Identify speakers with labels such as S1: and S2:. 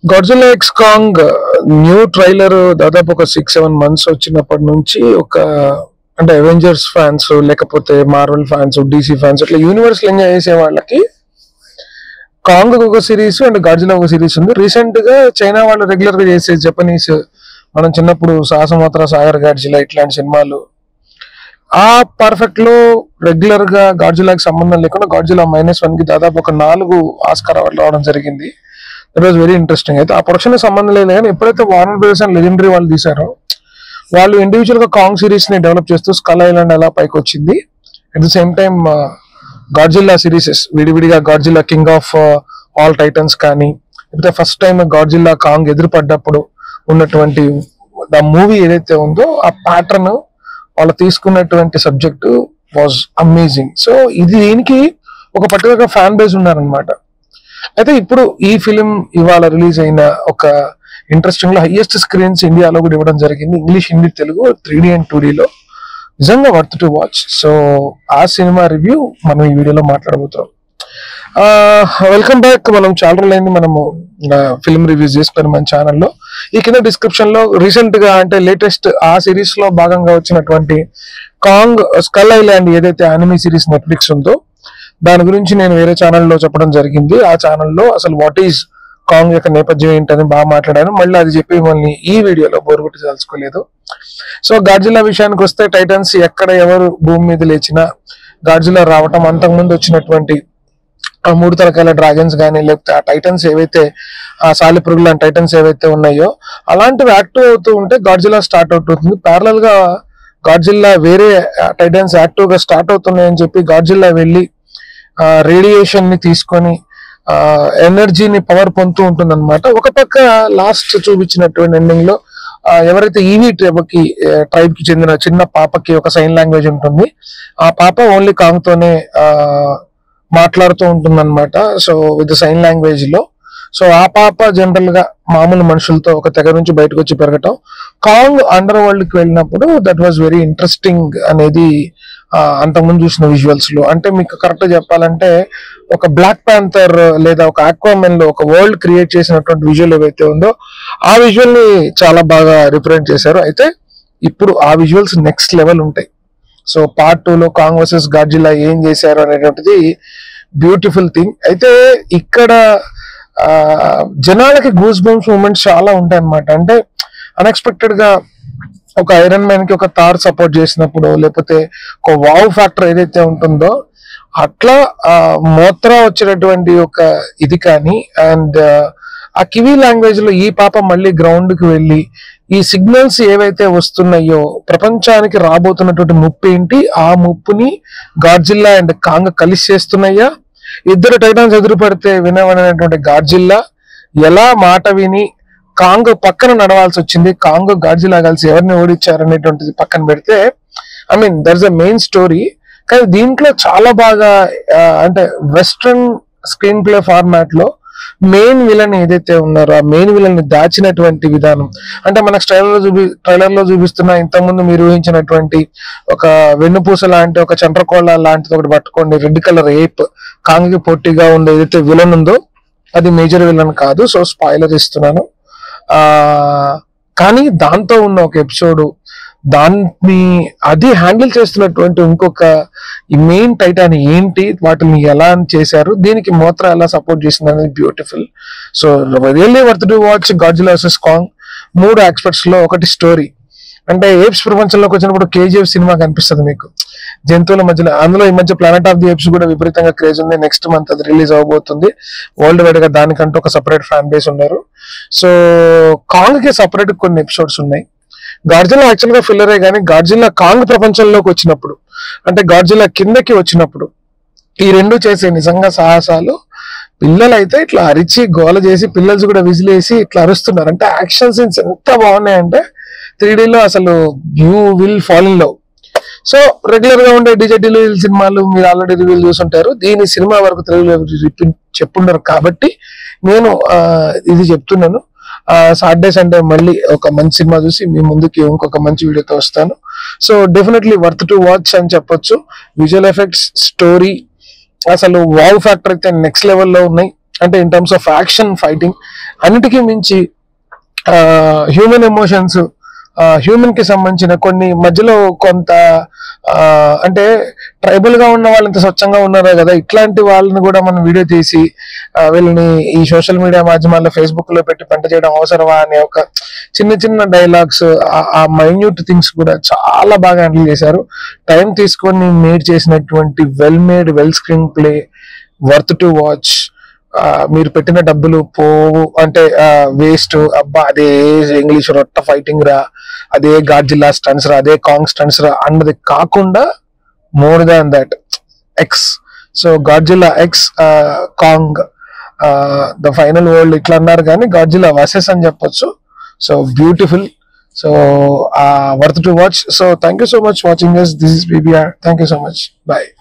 S1: Godzilla X Kong new trailer దాదాపు ఒక 6-7 months వచ్చినప్పటి నుంచి ఒక అంటే అవెంజర్స్ ఫ్యాన్స్ లేకపోతే మార్వెల్ ఫ్యాన్స్ డీసీ ఫ్యాన్స్ అట్లా యూనివర్స్ ఎంజాయ్ చేసే వాళ్ళకి కాంగ్ ఒక సిరీస్ అండ్ గాడ్జిల్లా ఒక సిరీస్ ఉంది. రీసెంట్ గా చైనా వాళ్ళు రెగ్యులర్ గా చేసే జపనీస్ మనం చిన్నప్పుడు సాహసమాత్ర సాగర్ గాడ్జిల్లా ఇట్లాంటి సినిమాలు ఆ పర్ఫెక్ట్ లో రెగ్యులర్ గా గాడ్జిల్లాకి సంబంధం లేకుండా గాడ్జిల్లా -1 కి దాదాపు ఒక 4 ఆస్కార్ అవార్డులు రావడం జరిగింది. That was very interesting. అయితే ఆ ప్రొడక్షన్ సంబంధం లేదు కానీ ఎప్పుడైతే వార్నర్ బ్రదర్స్ అండ్ లెజెండరీ వాళ్ళు తీసారో వాళ్ళు ఇండివిజువల్ గా కాంగ్ సిరీస్ ని డెవలప్ చేస్తూ స్కల్ ఐలాండ్ ఎలా పైకి వచ్చింది, at the same time Godzilla series విడివిడిగా Godzilla king of all Titans కానీ లేకపోతే ఫస్ట్ టైం గాడ్జిల్లా కాంగ్ ఎదురుపడ్డప్పుడు ఉన్నటువంటి ద మూవీ ఏదైతే ఉందో ఆ ప్యాటర్న్ వాళ్ళు తీసుకున్నటువంటి సబ్జెక్టు వాజ్ అమేజింగ్. సో ఇది దీనికి ఒక పర్టికులర్ ఫ్యాన్ బేస్ ఉన్నారనమాట. అయితే ఇప్పుడు ఈ ఫిలిం ఇవాళ రిలీజ్ అయిన ఒక ఇంట్రెస్టింగ్ లో హైయెస్ట్ స్క్రీన్స్ ఇండియాలో కూడా ఇవ్వడం జరిగింది. English, Hindi, Telugu 3D and 2D లో నిజంగా వర్త్ టు వాచ్. సో ఆ సినిమా రివ్యూ మనం ఈ వీడియోలో మాట్లాడబోతున్నాం. Welcome back. మనం చాలా రోజులైంది మనము ఫిల్మ్ రివ్యూస్ చేసుకున్నాం మన ఛానల్లో. ఈ కింద డిస్క్రిప్షన్ లో రీసెంట్ గా అంటే లేటెస్ట్ ఆ సిరీస్ లో భాగంగా వచ్చినటువంటి కాంగ్ స్కల్ ఐలాండ్ ఏదైతే యానిమీ సిరీస్ నెట్ఫ్లిక్స్ ఉందో దాని గురించి నేను వేరే ఛానల్లో చెప్పడం జరిగింది. ఆ ఛానల్లో అసలు వాట్ ఈజ్ కాంగ్ యొక్క నేపథ్యం ఏంటని బాగా మాట్లాడాను. మళ్ళీ అది చెప్పి మిమ్మల్ని ఈ వీడియోలో బోరుగొట్టి తెలుసుకోలేదు. సో గాడ్జిల్లా విషయానికి వస్తే టైటన్స్ ఎక్కడ ఎవరు భూమి మీద లేచినా గాడ్జిల్లా రావటం, అంతకుముందు వచ్చినటువంటి ఆ 3 తలకాయల డ్రాగన్స్ కానీ లేకపోతే ఆ టైటన్స్ ఏవైతే ఆ సాలిపురుగులు లాంటి టైటన్స్ ఏవైతే ఉన్నాయో అలాంటివి యాక్టివ్ అవుతూ ఉంటే గాడ్జిల్లా స్టార్ట్ అవుతుంది. ప్యారలల్ గా గాడ్జిల్లా వేరే టైటన్స్ యాక్టివ్ గా స్టార్ట్ అవుతున్నాయని చెప్పి గాడ్జిల్లా వెళ్ళి రేడియేషన్ ని తీసుకొని ఎనర్జీని పవర్ పొందుతూ ఉంటుంది అనమాట. ఒక పక్క లాస్ట్ చూపించినటువంటి ఎండింగ్ లో ఎవరైతే ఈవీ ట్రైబ్ కి చెందిన చిన్న పాపకి ఒక సైన్ లాంగ్వేజ్ ఉంటుంది. ఆ పాప ఓన్లీ కాంగ్ తోనే మాట్లాడుతూ ఉంటుంది అనమాట. సో విత్ సైన్ లాంగ్వేజ్ లో. సో ఆ పాప జనరల్ గా మామూలు మనుషులతో ఒక తెగ నుంచి బయటకు వచ్చి పెరగటం. కాంగ్ అండర్ వరల్డ్ కి వెళ్ళినప్పుడు దట్ వాజ్ వెరీ ఇంట్రెస్టింగ్ అనేది అంతకుముందు చూసిన విజువల్స్ లో. అంటే మీకు కరెక్ట్ చెప్పాలంటే ఒక బ్లాక్ ప్యాంథర్ లేదా ఒక ఆక్వామెన్ లో ఒక వరల్డ్ క్రియేట్ చేసినటువంటి విజువల్ ఏవైతే ఉందో ఆ విజువల్ ని చాలా బాగా రిప్రజెంట్ చేశారు. అయితే ఇప్పుడు ఆ విజువల్స్ నెక్స్ట్ లెవెల్ ఉంటాయి. సో పార్ట్ 2 లో కాంగ్ వర్సెస్ గాడ్జిల్లా ఏం చేశారు అనేటువంటిది బ్యూటిఫుల్ థింగ్. అయితే ఇక్కడ జనాలకి గూస్ బంప్స్ మూమెంట్స్ చాలా ఉంటాయి అన్నమాట. అంటే అన్ఎక్స్పెక్టెడ్ గా ఒక ఐరన్ మ్యాన్ కి ఒక థార్ సపోర్ట్ చేసినప్పుడు లేకపోతే ఒక వావ్ ఫ్యాక్టర్ ఏదైతే ఉంటుందో అట్లా మోత్రా వచ్చినటువంటి ఒక ఇది కానీ అండ్ ఆ కివీ లాంగ్వేజ్ లో ఈ పాప మళ్ళీ గ్రౌండ్ కి వెళ్ళి ఈ సిగ్నల్స్ ఏవైతే వస్తున్నాయో ప్రపంచానికి రాబోతున్నటువంటి ముప్పు ఏంటి, ఆ ముప్పుని గాడ్జిల్లా అండ్ కాంగ్ కలిసి చేస్తున్నాయా, ఇద్దరు టైటాన్స్ ఎదురు పడితే వినవనటువంటి గాడ్జిల్లా ఎలా మాట విని కాంగ్ పక్కన నడవాల్సి వచ్చింది, కాంగ్ గాడ్జిల్లా కలిసి ఎవరిని ఓడించారు అనేటువంటిది పక్కన పెడితే I mean there is a main story. కానీ దీంట్లో చాలా బాగా అంటే వెస్ట్రన్ స్క్రీన్ ప్లే ఫార్మాట్ లో మెయిన్ విలన్ ఏదైతే ఉన్నారో ఆ మెయిన్ విలన్ ని దాచినటువంటి విధానం అంటే మనకు ట్రైలర్ లో చూపిస్తున్న ఇంతకుముందు మీరు ఊహించినటువంటి ఒక వెన్నుపూస లాంటి ఒక చండ్రకోళ్ళ లాంటిది ఒకటి పట్టుకోండి, రెడ్ కలర్ ఏప్ కాంగ్ కి పోటీగా ఉండే ఏదైతే విలన్ ఉందో అది మేజర్ విలన్ కాదు. సో స్పాయిలర్ ఇస్తున్నాను. కానీ దాంతో ఉన్న ఒక ఎపిసోడ్ దాన్ని అది హ్యాండిల్ చేస్తున్నటువంటి ఇంకొక ఈ మెయిన్ టైటాన్ ఏంటి, వాటిని ఎలా చేశారు, దీనికి మోత్రా ఎలా సపోర్ట్ చేసింది అనేది beautiful. So really worth to watch Godzilla versus Kong. 3 aspects లో ఒకటి స్టోరీ. అంటే ఏప్స్ ప్రపంచంలోకి వచ్చినప్పుడు KGF సినిమా కనిపిస్తుంది మీకు జంతువుల మధ్యలో. అందులో ఈ మధ్య ప్లానెట్ ఆఫ్ ది ఏప్స్ కూడా విపరీతంగా క్రేజ్ ఉంది. నెక్స్ట్ మంత్ అది రిలీజ్ అవబోతుంది. వరల్డ్ వైడ్ గా దానికంటూ ఒక సపరేట్ ఫ్యాన్ బేస్ ఉన్నారు. సో కాంగ్ కి సపరేట్ కొన్ని ఎపిసోడ్స్ ఉన్నాయి. గాడ్జిల్లా యాక్చువల్ గా ఫిల్లరే కానీ గాడ్జిల్లా కాంగ్ ప్రపంచంలోకి వచ్చినప్పుడు అంటే గాడ్జిల్లా కిందకి వచ్చినప్పుడు ఈ రెండు చేసే నిజంగా సాహసాలు పిల్లలు అయితే ఇట్లా అరిచి గోల చేసి పిల్లలు కూడా విజిలేసి ఇట్లా అరుస్తున్నారు. అంటే యాక్షన్ సీన్స్ ఎంత బాగున్నాయంటే 3D లో అసలు you will fall in love. So regular గా ఉండే DJ ఢిల్లీ సినిమాలు మీరు ఆల్రెడీ రివ్యూలు చూసుంటారు. దీని సినిమా వరకు తెలుగులో చెప్పుండరు కాబట్టి నేను ఇది చెప్తున్నాను. సాటర్డే సండే మళ్ళీ ఒక మంచి సినిమా చూసి మీ ముందుకి ఇంకొక మంచి వీడియోతో వస్తాను. So definitely worth to watch అని చెప్పొచ్చు. విజువల్ ఎఫెక్ట్స్, స్టోరీ, అసలు వావ్ ఫ్యాక్టర్ అయితే నెక్స్ట్ లెవెల్లో ఉన్నాయి. అంటే in terms of action, fighting అన్నిటికీ మించి హ్యూమన్ ఎమోషన్స్, హ్యూమన్ కి సంబంధించిన కొన్ని మధ్యలో కొంత అంటే ట్రైబల్ గా ఉన్న వాళ్ళు ఇంత స్వచ్ఛంగా ఉన్నారో కదా, ఇట్లాంటి వాళ్ళని కూడా మనం వీడియో తీసి వీళ్ళని ఈ సోషల్ మీడియా మాధ్యమాల్లో ఫేస్బుక్ లో పెట్టి పంట చేయడం అవసరమా అనే ఒక చిన్న చిన్న డైలాగ్స్, ఆ మైన్యూట్ థింగ్స్ కూడా చాలా బాగా హ్యాండిల్ చేశారు. టైం తీసుకొని మేడ్ చేసినటువంటి well screen play, worth to watch. మీరు పెట్టిన డబ్బులు పోవు అంటే వేస్ట్, అబ్బా అదే ఇంగ్లీష్ రొట్ట ఫైటింగ్ రా, అదే గాడ్జిల్లా స్టన్స్ రా, అదే కాంగ్ స్టన్స్ రా అన్నది కాకుండా more than that X. So Godzilla X Kong the final world ఇట్లా అన్నారు కానీ గాడ్జిల్లా వర్సెస్ అని చెప్పొచ్చు. So beautiful. So worth to watch. So thank you so much watching us. This is BBR. Thank you so much. Bye.